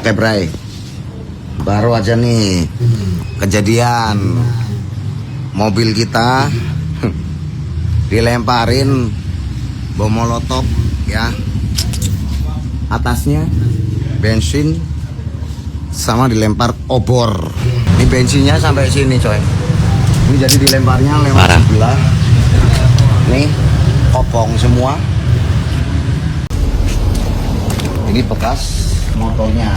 Oke Bray, baru aja nih kejadian mobil kita dilemparin bom molotov ya, atasnya bensin sama dilempar obor. Ini bensinnya sampai sini coy. Ini jadi dilemparnya lewat sebelah. Nih kopong semua. Ini bekas motornya.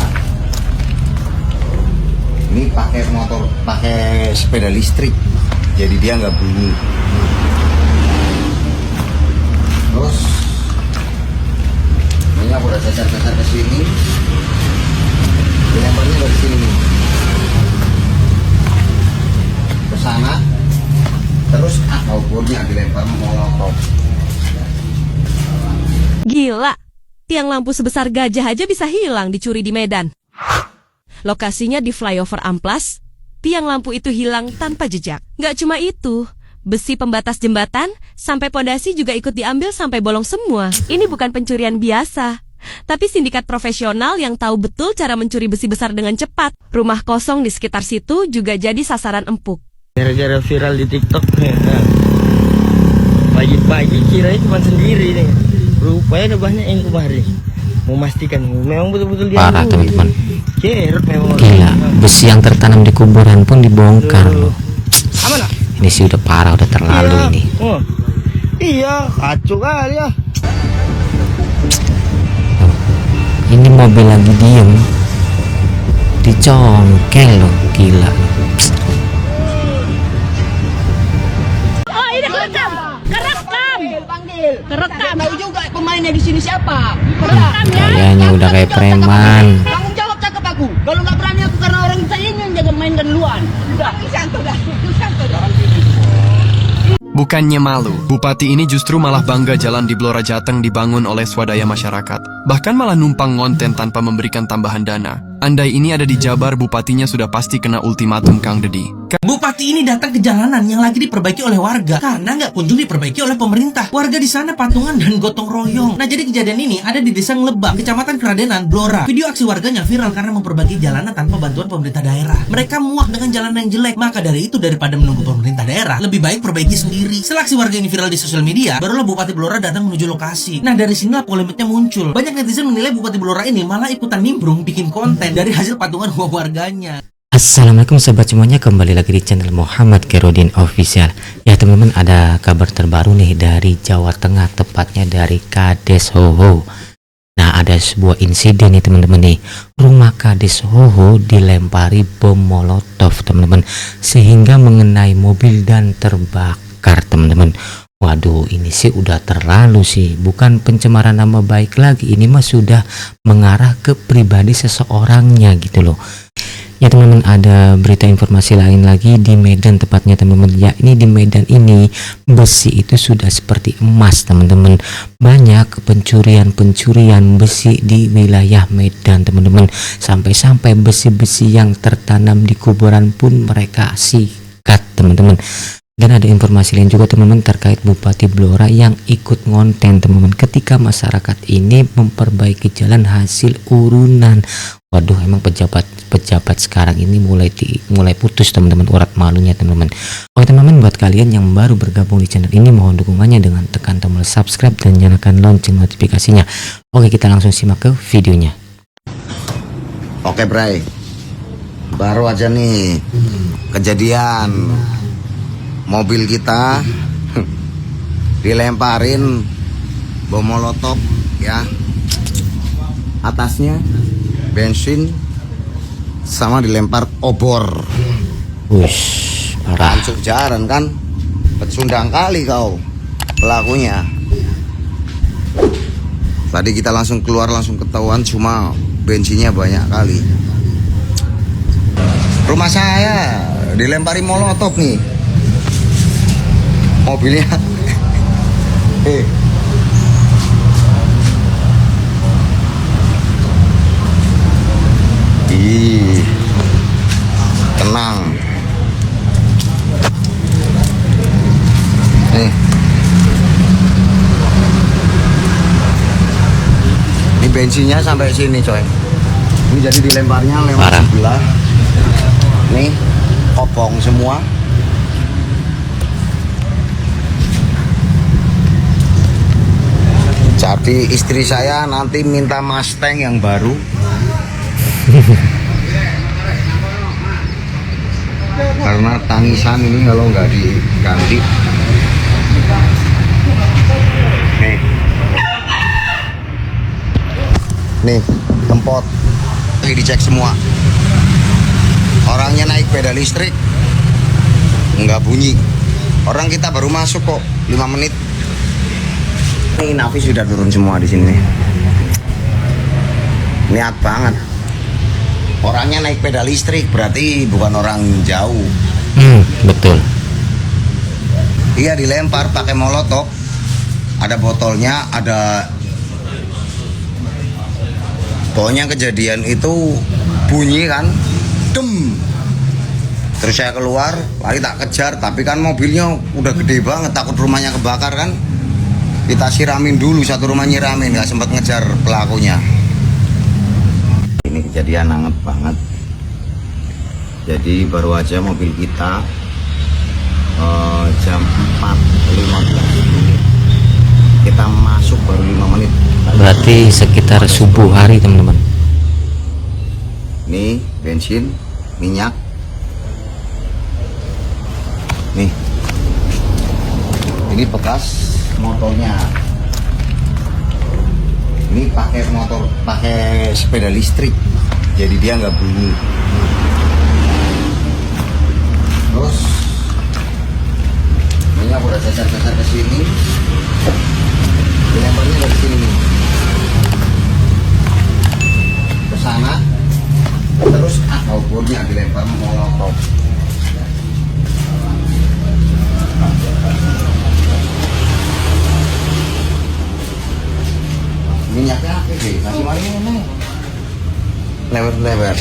Ini pakai sepeda listrik, jadi dia nggak bunyi. Terus ini aku udah cacar-cacar ke sini, dilemparnya dari sini nih ke sana, terus obornya dilempar molotov. Gila, tiang lampu sebesar gajah aja bisa hilang dicuri di Medan. Lokasinya di flyover Amplas, tiang lampu itu hilang tanpa jejak. Nggak cuma itu, besi pembatas jembatan sampai pondasi juga ikut diambil sampai bolong semua. Ini bukan pencurian biasa, tapi sindikat profesional yang tahu betul cara mencuri besi besar dengan cepat. Rumah kosong di sekitar situ juga jadi sasaran empuk. Gara-gara viral di TikTok, pagi-pagi kirain cuma sendiri nih. Rupanya ada banyak yang kemarin. Memastikan memang betul-betul dia parah teman-teman. Memang Gila, besi yang tertanam di kuburan pun dibongkar loh. Ini sih udah parah, udah terlalu iya. ini. Iya, kacau kali ya. Ini mobil lagi diem, dicongkel loh, gila. Oh, ini kerekam. Kerekam. Tahu juga pemainnya di sini siapa? Kayaknya udah kayak preman. Tanggung jawab cakap aku. Kalau nggak berani aku karena orang saya ini yang jaga mainkan duluan. Udah. Bukannya malu, Bupati ini justru malah bangga jalan di Blora Jateng dibangun oleh swadaya masyarakat. Bahkan malah numpang ngonten tanpa memberikan tambahan dana. Andai ini ada di Jabar, bupatinya sudah pasti kena ultimatum Kang Dedi. Bupati ini datang ke jalanan yang lagi diperbaiki oleh warga karena nggak kunjung diperbaiki oleh pemerintah. Warga di sana patungan dan gotong royong. Nah, jadi kejadian ini ada di Desa Ngelebak, Kecamatan Keradenan, Blora. Video aksi warganya viral karena memperbaiki jalanan tanpa bantuan pemerintah daerah. Mereka muak dengan jalan yang jelek. Maka dari itu, daripada menunggu pemerintah daerah, lebih baik perbaiki sendiri. Setelah aksi warga ini viral di sosial media, barulah Bupati Blora datang menuju lokasi. Nah, dari sinilah polemiknya muncul. Banyak netizen menilai Bupati Blora ini malah ikutan nimbrung bikin konten dari hasil patungan uang warganya. Assalamualaikum sahabat semuanya, kembali lagi di channel Muhammad Khairudin Official. Ya teman-teman, ada kabar terbaru nih dari Jawa Tengah, tepatnya dari Kades Hoho. Nah, ada sebuah insiden nih teman-teman nih. Rumah Kades Hoho dilempari bom molotov teman-teman, sehingga mengenai mobil dan terbakar teman-teman. Waduh, ini sih udah terlalu sih, bukan pencemaran nama baik lagi, ini mah sudah mengarah ke pribadi seseorangnya gitu loh. Ya teman-teman, ada berita informasi lain lagi di Medan tepatnya teman-teman. Ya, ini di Medan ini besi itu sudah seperti emas teman-teman. Banyak pencurian besi di wilayah Medan teman-teman. Sampai-sampai besi-besi yang tertanam di kuburan pun mereka sikat teman-teman. Dan ada informasi lain juga teman-teman terkait Bupati Blora yang ikut ngonten teman-teman ketika masyarakat ini memperbaiki jalan hasil urunan. Waduh, emang pejabat sekarang ini mulai putus teman-teman urat malunya teman-teman. Oke teman-teman, buat kalian yang baru bergabung di channel ini, mohon dukungannya dengan tekan tombol subscribe dan nyalakan lonceng notifikasinya. Oke, kita langsung simak ke videonya. Oke Bray, baru aja nih kejadian mobil kita dilemparin bom molotov ya, atasnya bensin sama dilempar obor. Wush, parah. Langsung jalan kan, pecundang kali kau pelakunya. Tadi kita langsung keluar, langsung ketahuan, cuma bensinnya banyak kali. Rumah saya dilempari molotov nih, mobilnya. Tenang. Ini bensinnya sampai sini coy. Ini jadi dilemparnya lewat Parah. sebelah. Nih, kopong semua. Jadi istri saya nanti minta Mustang yang baru. Karena tangisan ini kalau nggak diganti. Nih, kempot. Lagi dicek semua. Orangnya naik pedal listrik, nggak bunyi. Orang kita baru masuk kok, 5 menit. Ini navi sudah turun semua di sini. Niat banget. Orangnya naik pedal listrik, berarti bukan orang jauh. Betul. Iya, dilempar pakai molotov. Ada botolnya, ada. Pokoknya kejadian itu bunyi kan, dem. Terus saya keluar, lari tak kejar, tapi kan mobilnya udah gede banget, takut rumahnya kebakar kan. Kita siramin dulu, satu rumah nyiramin, nggak sempat ngejar pelakunya. Ini kejadian hangat banget. Jadi baru aja mobil kita jam 4.15 kita masuk baru 5 menit. Berarti sekitar subuh hari teman-teman. Nih bensin, minyak. Nih, ini bekas motornya. Ini pakai motor, pakai sepeda listrik, jadi dia nggak bunyi. Terus minyak udah cacar-cacar ke sini, dilemparnya dari sini nih ke sana, terus ukurnya dilempar molotov. Minyaknya apa sih? Kasih mari ini. Lebar-lebar.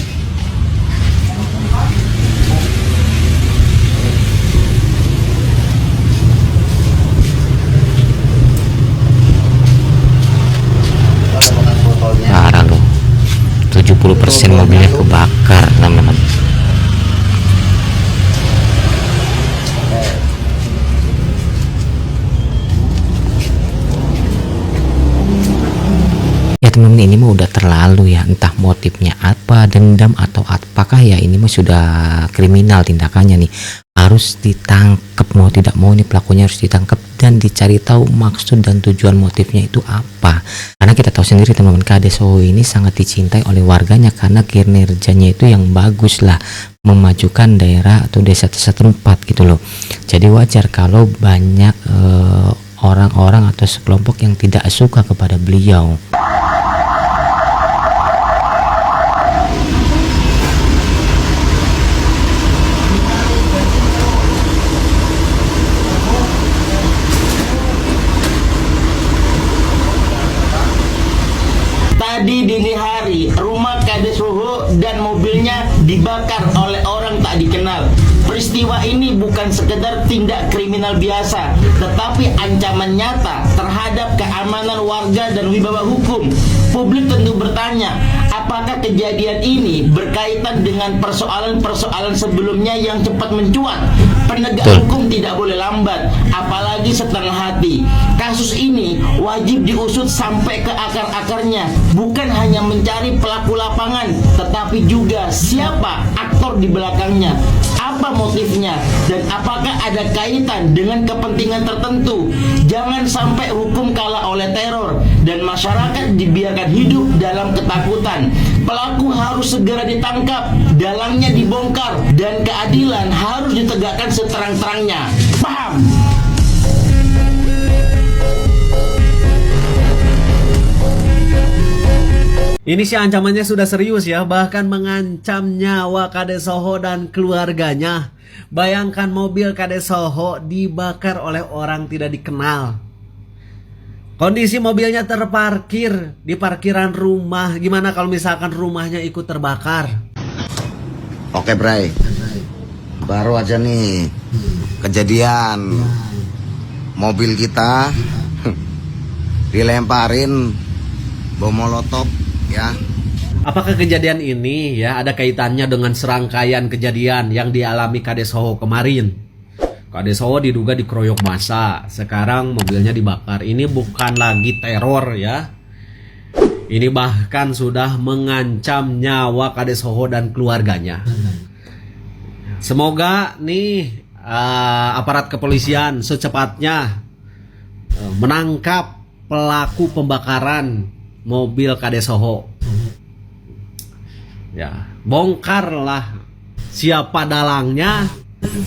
Parah loh. 70% mobilnya kebakar teman-teman. Ya teman-teman, ini mah udah terlalu ya, entah motifnya apa, dendam atau apakah ya, ini mah sudah kriminal tindakannya nih. Harus ditangkap, mau tidak mau ini pelakunya harus ditangkap dan dicari tahu maksud dan tujuan motifnya itu apa. Karena kita tahu sendiri teman-teman, Kades Soho ini sangat dicintai oleh warganya karena kinerjanya itu yang bagus lah, memajukan daerah atau desa setempat gitu loh. Jadi wajar kalau banyak orang-orang atau sekelompok yang tidak suka kepada beliau. Tadi dini hari, rumah Kades Soho dan mobilnya dibakar oleh orang tak dikenal. Peristiwa ini bukan sekedar tindak kriminal biasa, tetapi ancaman nyata terhadap keamanan warga dan wibawa hukum. Publik tentu bertanya, apakah kejadian ini berkaitan dengan persoalan-persoalan sebelumnya yang cepat mencuat? Penegak hukum tidak boleh lambat, apalagi setengah hati. Kasus ini wajib diusut sampai ke akar-akarnya, bukan hanya mencari pelaku lapangan, tetapi juga siapa aktor di belakangnya, apa motifnya, dan apakah ada kaitan dengan kepentingan tertentu. Jangan sampai hukum kalah oleh teror dan masyarakat dibiarkan hidup dalam ketakutan. Pelaku harus segera ditangkap, dalangnya dibongkar, dan keadilan harus ditegakkan seterang-terangnya. Paham? Ini sih ancamannya sudah serius ya, bahkan mengancam nyawa Kades Soho dan keluarganya. Bayangkan mobil Kades Soho dibakar oleh orang tidak dikenal. Kondisi mobilnya terparkir di parkiran rumah. Gimana kalau misalkan rumahnya ikut terbakar? Oke Bray, baru aja nih kejadian mobil kita dilemparin bom molotov ya, Apakah kejadian ini ya ada kaitannya dengan serangkaian kejadian yang dialami Kades Hoho kemarin? Kades Hoho diduga dikeroyok massa, sekarang mobilnya dibakar. Ini bukan lagi teror ya. Ini bahkan sudah mengancam nyawa Kades Hoho dan keluarganya. Semoga nih aparat kepolisian secepatnya menangkap pelaku pembakaran mobil Kades Hoho. Ya, bongkarlah siapa dalangnya,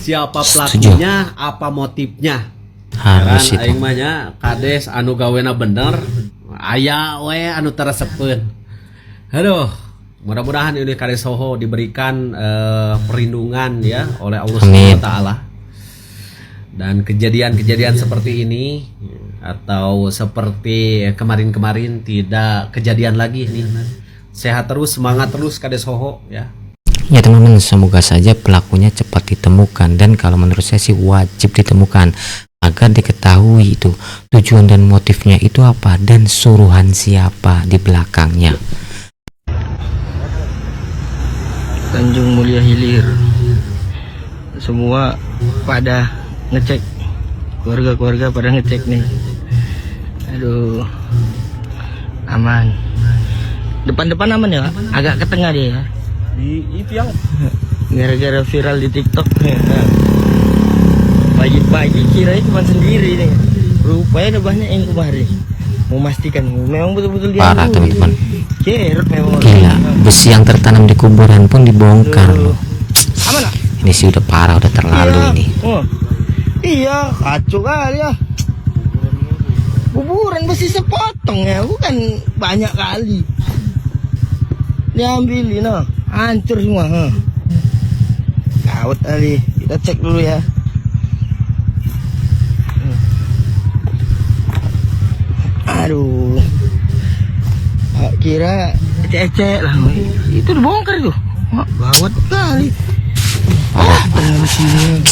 siapa pelakunya, apa motifnya. Harus itu. Aing mahnya Kades anu gawena bener, aya we anu teresepeun. Aduh, mudah-mudahan ini Kades Hoho diberikan perlindungan ya oleh Allah Subhanahu wa taala. Dan kejadian-kejadian seperti ini atau seperti kemarin-kemarin tidak kejadian lagi nih. Sehat terus, semangat terus Kades Hoho ya. Ya teman-teman, semoga saja pelakunya cepat ditemukan, dan kalau menurut saya sih wajib ditemukan agar diketahui itu tujuan dan motifnya itu apa dan suruhan siapa di belakangnya. Tanjung Mulia Hilir, semua pada ngecek, keluarga-keluarga pada ngecek nih. Aduh, aman. Depan-depan aman ya, agak ke tengah dia ya. Di itu yang Gara-gara viral di TikTok. Pagi-pagi kira cuma sendiri nih. Rupanya ada banyak yang kemarin. Memastikan memang betul-betul dia. Parah teman-teman. Keret memang. Gila, besi yang tertanam di kuburan pun dibongkar loh. Aman ah? Ini sih udah parah, udah terlalu Iya. ini. Oh. Iya, kacau kali ya. Kuburan besi sepotong ya, bukan banyak kali. Diambilin noh, hancur semua. Gawat kali, kita cek dulu ya. Aduh, kira ecek-ecek lah. Itu dibongkar tuh. Wah, gawat kali. Tengah sini.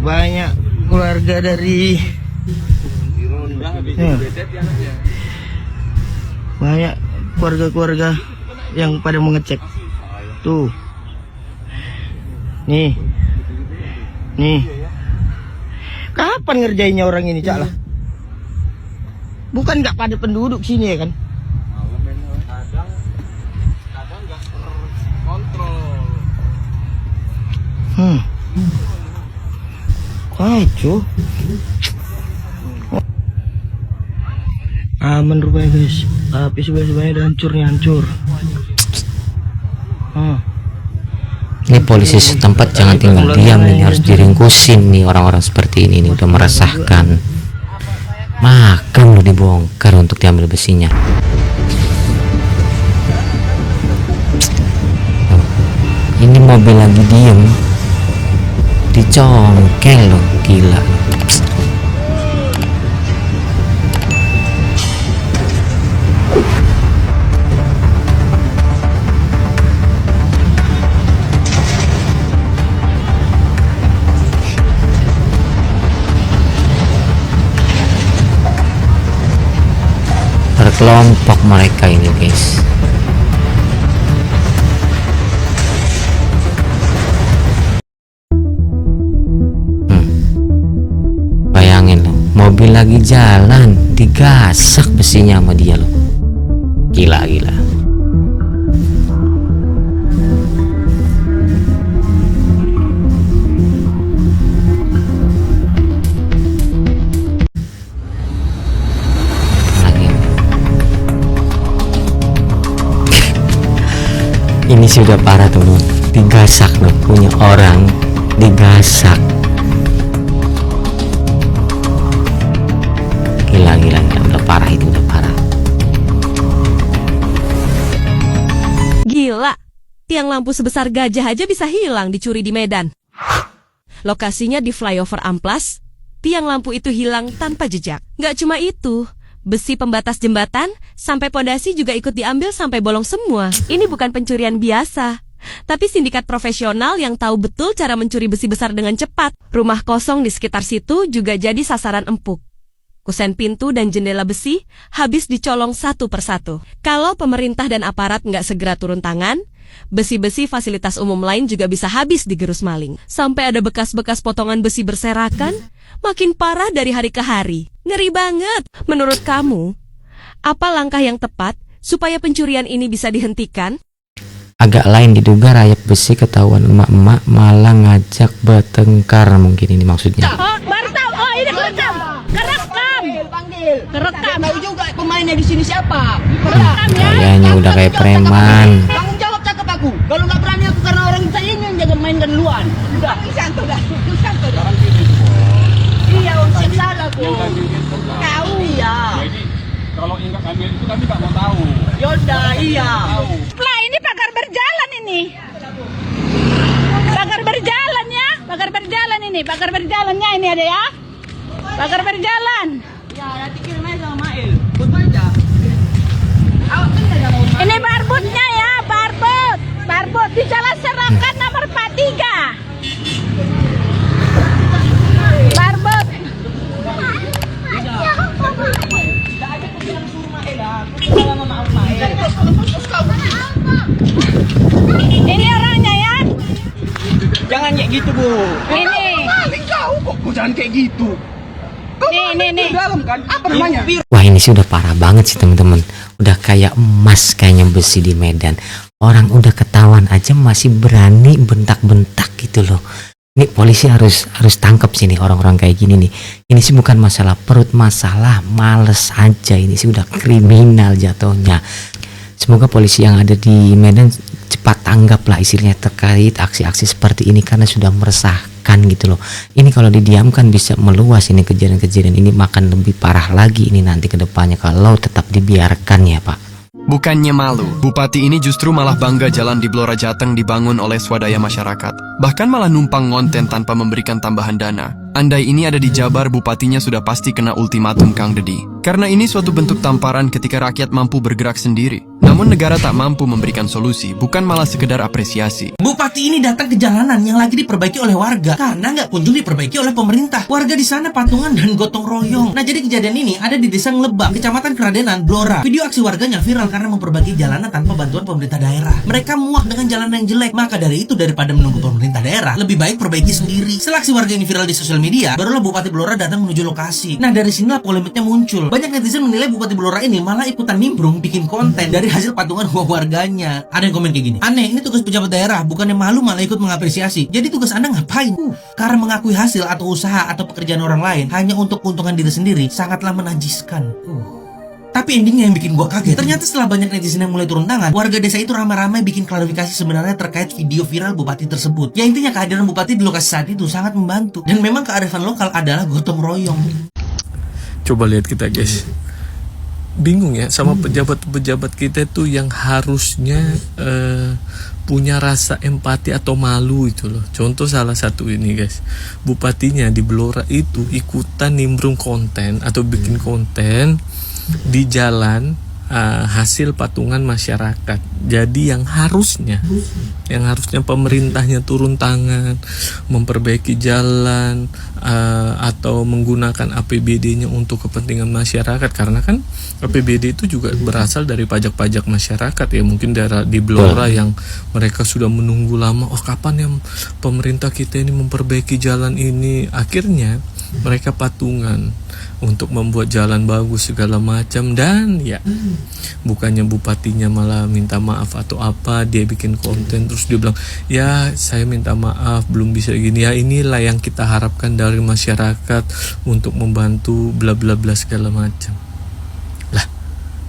Banyak keluarga dari banyak keluarga-keluarga yang pada mengecek tuh. Nih kapan ngerjainnya orang ini, Cak lah? Bukan nggak pada penduduk sini ya kan? Kacau. Aman rupanya guys, tapi sebenarnya udah hancur. Ini polisi setempat jangan tinggal diam, ini harus diringkusin nih orang-orang seperti ini udah meresahkan. Makan lo dibongkar untuk diambil besinya. Ini mobil lagi diem, dicongkel loh, gila. Berkelompok mereka ini guys. Bayangin loh, mobil lagi jalan digasak besinya sama dia loh. Gila. Ini sudah parah teman, digasak loh, punya orang digasak. Gila, udah parah itu, udah parah. Gila, tiang lampu sebesar gajah aja bisa hilang dicuri di Medan. Lokasinya di flyover Amplas, tiang lampu itu hilang tanpa jejak. Nggak cuma itu, besi pembatas jembatan sampai pondasi juga ikut diambil sampai bolong semua. Ini bukan pencurian biasa, tapi sindikat profesional yang tahu betul cara mencuri besi besar dengan cepat. Rumah kosong di sekitar situ juga jadi sasaran empuk. Kusen pintu dan jendela besi habis dicolong satu persatu. Kalau pemerintah dan aparat nggak segera turun tangan, besi-besi fasilitas umum lain juga bisa habis digerus maling. Sampai ada bekas-bekas potongan besi berserakan, makin parah dari hari ke hari. Ngeri banget. Menurut kamu, apa langkah yang tepat supaya pencurian ini bisa dihentikan? Agak lain diduga rayap besi ketahuan emak-emak malah ngajak bertengkar, mungkin ini maksudnya. Baru tahu. Oh, ini kerekam. Kerekam. Tahu juga pemainnya di sini siapa? Kerekam ya. Kayaknya udah kayak preman. Tanggung jawab cakap aku. Kalau nggak berani aku karena orang saya ini yang jaga mainkan duluan. Udah. Santai dah. Iya, siap salah aku. Kau iya. Kalau enggak kami itu kami nggak mau tahu. Yaudah, iya. Lah ini pagar berjalan ini. Pagar berjalan ya. Pagar berjalan ini. Pagar berjalannya ini ada ya. Pagar berjalan. Ya, nanti kirim aja sama Mail. Aja. Ini barbutnya ya, barbut. Barbut di Jalan Serakan nomor 43. Barbut. Ini orangnya ya. Jangan kayak gitu, Bu. Ini. Kau kok jangan kayak gitu. Nih. Dalam kan? Apa namanya? Wah, ini sih udah parah banget sih teman-teman. Udah kayak emas kayaknya besi di Medan. Orang udah ketahuan aja masih berani bentak-bentak gitu loh. Ini polisi harus tangkap sini orang-orang kayak gini nih. Ini sih bukan masalah perut, masalah males aja. Ini sih udah kriminal jatuhnya. Semoga polisi yang ada di Medan cepat tanggap lah istilahnya terkait aksi-aksi seperti ini, karena sudah meresahkan gitu loh. Ini kalau didiamkan bisa meluas ini kejadian-kejadian ini, makan lebih parah lagi ini nanti ke depannya kalau tetap dibiarkan ya Pak. Bukannya malu, bupati ini justru malah bangga jalan di Blora Jateng dibangun oleh swadaya masyarakat. Bahkan malah numpang ngonten tanpa memberikan tambahan dana. Andai ini ada di Jabar, bupatinya sudah pasti kena ultimatum Kang Dedi. Karena ini suatu bentuk tamparan ketika rakyat mampu bergerak sendiri. Namun negara tak mampu memberikan solusi, bukan malah sekedar apresiasi. Bupati ini datang ke jalanan yang lagi diperbaiki oleh warga karena nggak kunjung diperbaiki oleh pemerintah. Warga di sana patungan dan gotong royong. Nah, jadi kejadian ini ada di Desa Nglebak, Kecamatan Kradenan, Blora. Video aksi warganya viral karena memperbaiki jalanan tanpa bantuan pemerintah daerah. Mereka muak dengan jalanan yang jelek. Maka dari itu, daripada menunggu pemerintah daerah, lebih baik perbaiki sendiri. Setelah aksi warga ini viral di sosial media, barulah Bupati Blora datang menuju lokasi. Nah, dari sinilah polemiknya muncul. Banyak netizen menilai Bupati Blora ini malah ikutan nimbrung bikin konten dari hasil patungan uang warganya. Ada yang komen kayak gini, aneh, ini tugas pejabat daerah, bukannya malu malah ikut mengapresiasi. Jadi tugas Anda ngapain? Karena mengakui hasil atau usaha atau pekerjaan orang lain hanya untuk keuntungan diri sendiri sangatlah menajiskan. Tapi endingnya yang bikin gua kaget, ternyata setelah banyak netizen yang mulai turun tangan, warga desa itu ramai-ramai bikin klarifikasi sebenarnya terkait video viral bupati tersebut. Ya intinya kehadiran bupati di lokasi saat itu sangat membantu. Dan memang kearifan lokal adalah gotong royong. Coba lihat kita guys, bingung ya sama pejabat-pejabat kita tuh yang harusnya punya rasa empati atau malu itu loh. Contoh salah satu ini guys, bupatinya di Blora itu ikutan nimbrung konten atau bikin konten di jalan hasil patungan masyarakat. Jadi yang harusnya pemerintahnya turun tangan memperbaiki jalan atau menggunakan APBD-nya untuk kepentingan masyarakat, karena kan APBD itu juga berasal dari pajak-pajak masyarakat ya. Mungkin daerah di Blora yang mereka sudah menunggu lama, oh kapan yang pemerintah kita ini memperbaiki jalan ini, akhirnya mereka patungan untuk membuat jalan bagus segala macam. Dan ya bukannya bupatinya malah minta maaf atau apa, dia bikin konten terus dia bilang ya saya minta maaf belum bisa gini. Ya inilah yang kita harapkan dari masyarakat untuk membantu bla bla bla segala macam. Lah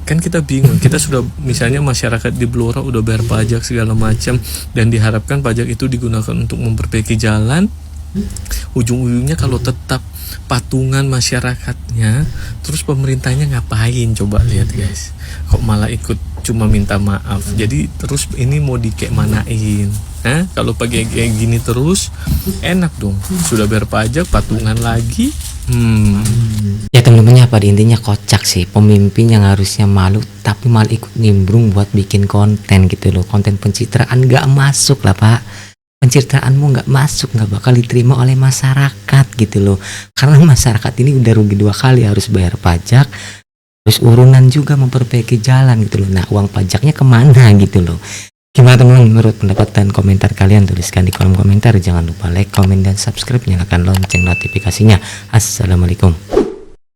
kan kita bingung, kita sudah misalnya masyarakat di Blora udah bayar pajak segala macam dan diharapkan pajak itu digunakan untuk memperbaiki jalan. Ujung-ujungnya kalau tetap patungan masyarakatnya, terus pemerintahnya ngapain? Coba lihat guys, kok malah ikut cuma minta maaf. Jadi terus ini mau kayak manain. Nah, kalau pakai kayak gini terus enak dong, sudah bayar pajak patungan lagi. Ya teman-temannya pada intinya kocak sih, pemimpin yang harusnya malu tapi malah ikut nimbrung buat bikin konten gitu loh. Konten pencitraan gak masuk lah Pak. pencitraanmu nggak masuk, nggak bakal diterima oleh masyarakat gitu loh. Karena masyarakat ini udah rugi 2 kali, harus bayar pajak, terus urunan juga memperbaiki jalan gitu loh. Nah, uang pajaknya kemana gitu loh. Gimana teman-teman menurut pendapat dan komentar kalian? Tuliskan di kolom komentar. Jangan lupa like, komen, dan subscribe. Nyalakan lonceng notifikasinya. Assalamualaikum.